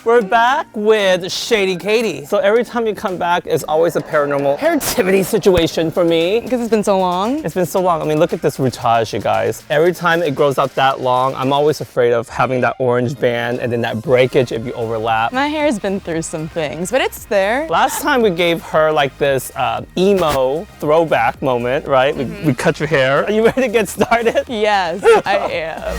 We're back with Shady Katie. So every time you come back, it's always a paranormal hair activity situation for me. Because it's been so long? It's been so long. I mean, look at this retouch, you guys. Every time it grows out that long, I'm always afraid of having that orange band and then that breakage if you overlap. My hair's been through some things, but it's there. Last time we gave her like this emo throwback moment, right? We cut your hair. Are you ready to get started? Yes, I am.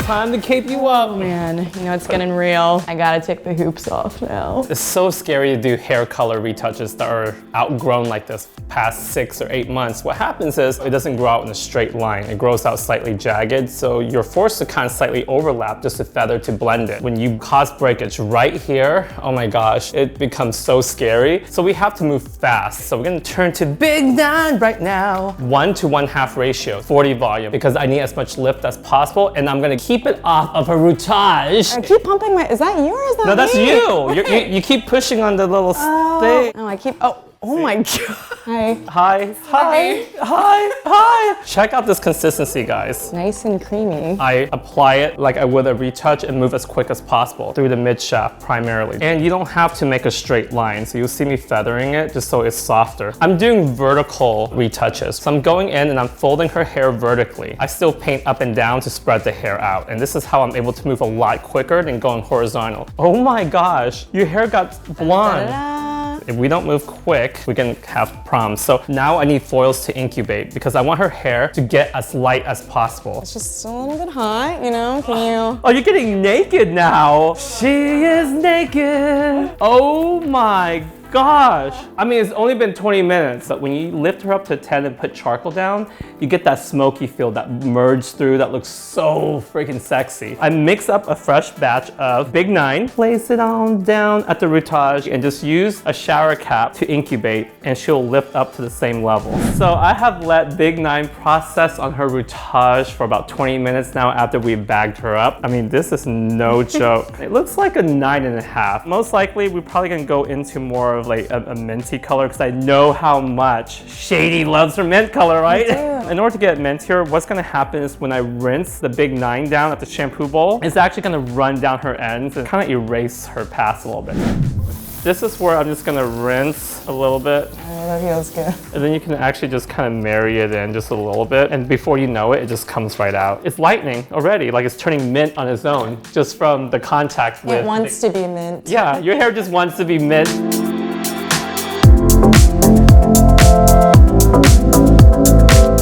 Time to cape you up. Oh man, you know it's getting real. I gotta take the hoops off now. It's so scary to do hair color retouches that are outgrown like this past 6 or 8 months. What happens is it doesn't grow out in a straight line. It grows out slightly jagged, so you're forced to kind of slightly overlap just a feather to blend it. When you cause breakage right here, oh my gosh, it becomes so scary. So we have to move fast. So we're gonna turn to Big 9 right now. 1 to 1/2 ratio, 40 volume, because I need as much lift as possible, and I'm gonna keep it off of her retouch. I keep pumping my, is that you or is that me? No, that's you. You keep pushing on the little thing. No, I keep, oh my God. Hi. Hi, hi, hi, hi. Check out this consistency, guys. Nice and creamy. I apply it like I would a retouch and move as quick as possible through the mid shaft primarily. And you don't have to make a straight line, so you'll see me feathering it just so it's softer. I'm doing vertical retouches. So I'm going in and I'm folding her hair vertically. I still paint up and down to spread the hair out. And this is how I'm able to move a lot quicker than going horizontal. Oh my gosh, your hair got blonde. If we don't move quick, we can have problems. So now I need foils to incubate because I want her hair to get as light as possible. It's just a little bit hot, you know, can you? Oh, you're getting naked now. She is naked. Oh my gosh. I mean, it's only been 20 minutes, but when you lift her up to 10 and put charcoal down, you get that smoky feel that merged through that looks so freaking sexy. I mix up a fresh batch of Big 9, place it on down at the retouch, and just use a shower cap to incubate, and she'll lift up to the same level. So I have let Big 9 process on her retouch for about 20 minutes now after we bagged her up. I mean, this is no joke. It looks like a 9.5. Most likely, we're probably gonna go into more of like a minty color because I know how much Shady loves her mint color, right? In order to get mintier, what's gonna happen is when I rinse the Big 9 down at the shampoo bowl, it's actually gonna run down her ends and kind of erase her past a little bit. This is where I'm just gonna rinse a little bit. Oh, that feels good. And then you can actually just kind of marry it in just a little bit. And before you know it, it just comes right out. It's lightening already, like it's turning mint on its own, just from the contact with. It wants to be mint. Yeah, your hair just wants to be mint.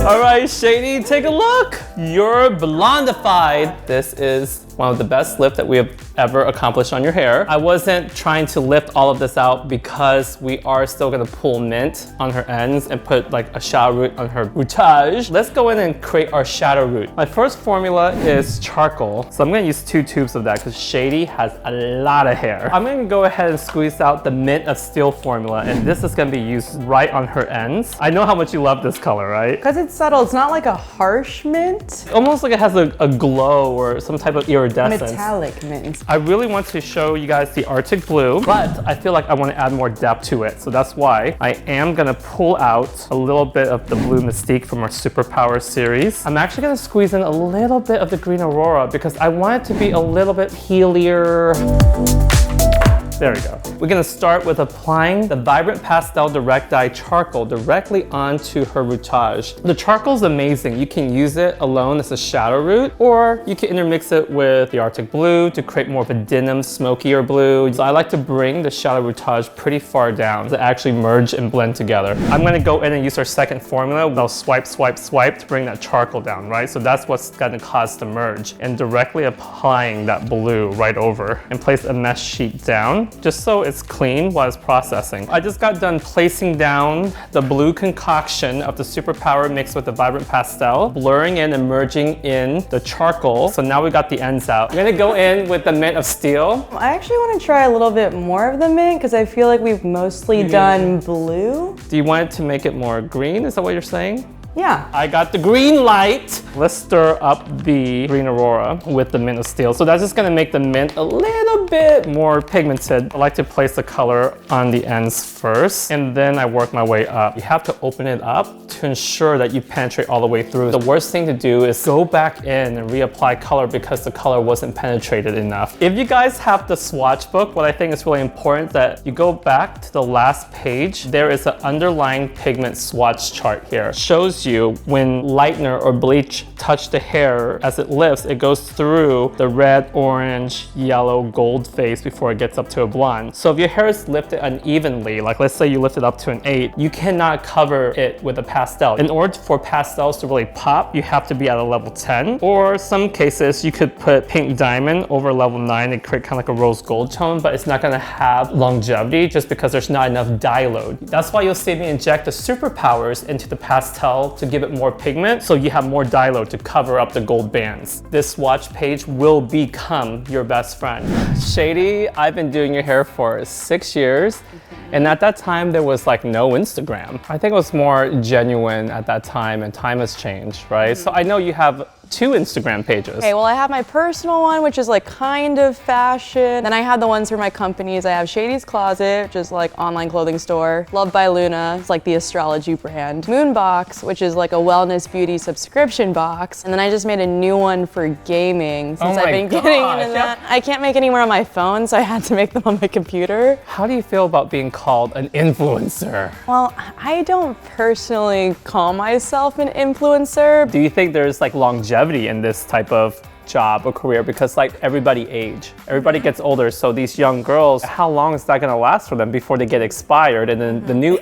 All right, Shady, take a look. You're blondified. This is one of the best lifts that we have ever accomplished on your hair. I wasn't trying to lift all of this out because we are still gonna pull mint on her ends and put like a shadow root on her retouch. Let's go in and create our shadow root. My first formula is charcoal. So I'm gonna use 2 tubes of that because Shady has a lot of hair. I'm gonna go ahead and squeeze out the Mint of Steel formula, and this is gonna be used right on her ends. I know how much you love this color, right? Because it's subtle, it's not like a harsh mint. Almost like it has a glow or some type of iridescence. Metallic mint. I really want to show you guys the Arctic Blue, but I feel like I want to add more depth to it. So that's why I am gonna pull out a little bit of the Blue Mystique from our Superpower series. I'm actually gonna squeeze in a little bit of the Green Aurora because I want it to be a little bit heelier. There we go. We're gonna start with applying the Vibrant Pastel Direct Dye Charcoal directly onto her retouch. The charcoal is amazing. You can use it alone as a shadow root, or you can intermix it with the Arctic Blue to create more of a denim, smokier blue. So I like to bring the shadow retouch pretty far down to actually merge and blend together. I'm gonna go in and use our second formula. I'll swipe, swipe, swipe to bring that charcoal down, right? So that's what's gonna cause the merge. And directly applying that blue right over and place a mesh sheet down, just so it's clean while it's processing. I just got done placing down the blue concoction of the Superpower mixed with the Vibrant Pastel, blurring in and merging in the charcoal. So now we got the ends out. I'm gonna go in with the Mint of Steel. I actually want to try a little bit more of the mint because I feel like we've mostly done blue. Do you want it to make it more green? Is that what you're saying? Yeah. I got the green light. Let's stir up the Green Aurora with the mint of steel. So that's just gonna make the mint a little bit more pigmented. I like to place the color on the ends first, and then I work my way up. You have to open it up to ensure that you penetrate all the way through. The worst thing to do is go back in and reapply color because the color wasn't penetrated enough. If you guys have the swatch book, what I think is really important that you go back to the last page. There is an underlying pigment swatch chart here. It shows you when lightener or bleach touch the hair, as it lifts, it goes through the red, orange, yellow, gold phase before it gets up to a blonde. So if your hair is lifted unevenly, like let's say you lift it up to an 8, you cannot cover it with a pastel. In order for pastels to really pop, you have to be at a level 10, or some cases you could put pink diamond over level 9 and create kind of like a rose gold tone, but it's not gonna have longevity just because there's not enough dye load. That's why you'll see me inject the superpowers into the pastel to give it more pigment, so you have more dye load to cover up the gold bands. This swatch page will become your best friend. Shady, I've been doing your hair for 6 years. And at that time, there was like no Instagram. I think it was more genuine at that time, and time has changed, right? So I know you have 2 Instagram pages. Okay, well I have my personal one, which is like kind of fashion. Then I have the ones for my companies. I have Shady's Closet, which is like online clothing store. Love by Luna, it's like the astrology brand. Moonbox, which is like a wellness beauty subscription box. And then I just made a new one for gaming since I've been getting into that. I can't make any more on my phone, so I had to make them on my computer. How do you feel about being called an influencer? Well, I don't personally call myself an influencer. Do you think there's like longevity in this type of job or career, because like everybody everybody gets older, so these young girls, how long is that going to last for them before they get expired? And then the new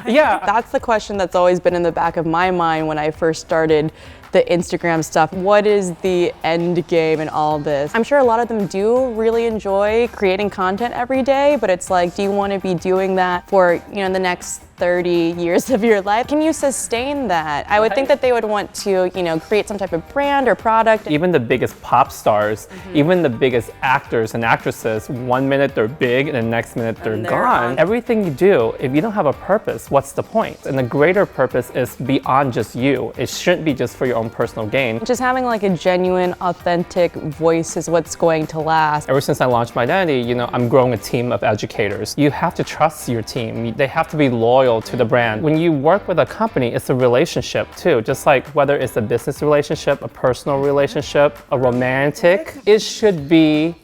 yeah, that's the question that's always been in the back of my mind when I first started the Instagram stuff. What is the end game in all this? I'm sure a lot of them do really enjoy creating content every day, but it's like, do you want to be doing that for, you know, the next 30 years of your life? Can you sustain that? I would think that they would want to, you know, create some type of brand or product. Even the biggest pop stars, even the biggest actors and actresses, 1 minute they're big and the next minute they're gone. Everything you do, if you don't have a purpose, what's the point? And the greater purpose is beyond just you. It shouldn't be just for your own personal gain. Just having like a genuine, authentic voice is what's going to last. Ever since I launched Mydentity, you know, I'm growing a team of educators. You have to trust your team. They have to be loyal to the brand. When you work with a company, it's a relationship too. Just like whether it's a business relationship, a personal relationship, a romantic, it should be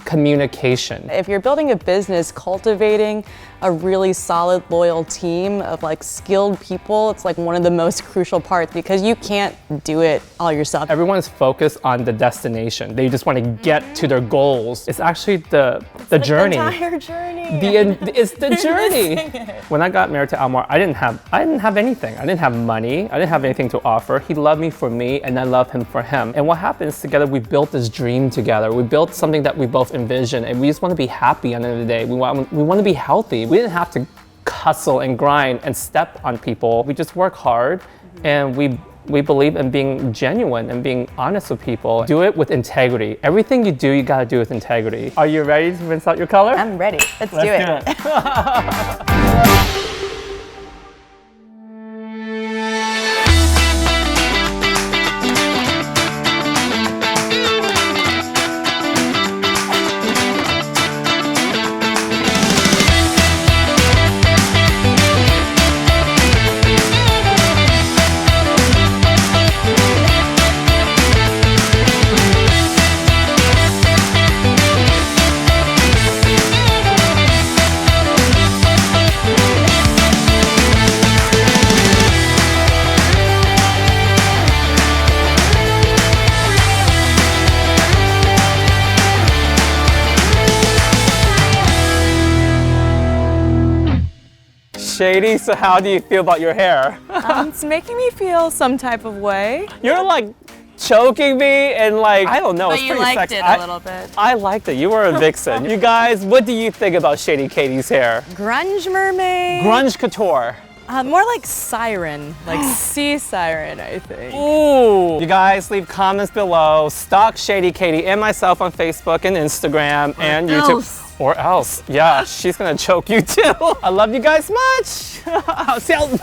communication. If you're building a business, cultivating a really solid, loyal team of like skilled people, it's like one of the most crucial parts, because you can't do it all yourself. Everyone's focused on the destination. They just want to get to their goals. It's actually the journey. The entire journey. It's the journey. When I got married to Almar, I didn't have anything. I didn't have money. I didn't have anything to offer. He loved me for me, and I loved him for him. And what happens together, we built this dream together. We built something that we both envisioned, and we just want to be happy at the end of the day. We want to be healthy. We didn't have to hustle and grind and step on people. We just work hard, and we believe in being genuine and being honest with people. Do it with integrity. Everything you do, you gotta do with integrity. Are you ready to rinse out your color? I'm ready. Let's do it. Shady, so how do you feel about your hair? It's making me feel some type of way. You're like choking me and like, I don't know, But it's you pretty liked sexy. it a little bit. I liked it. You were a vixen. You guys, what do you think about Shady Katie's hair? Grunge mermaid. Grunge couture. More like siren, like sea siren, I think. Ooh. You guys leave comments below. Stalk Shady Katie and myself on Facebook and Instagram and YouTube. Or else. Yeah, she's gonna choke you too. I love you guys much. See you.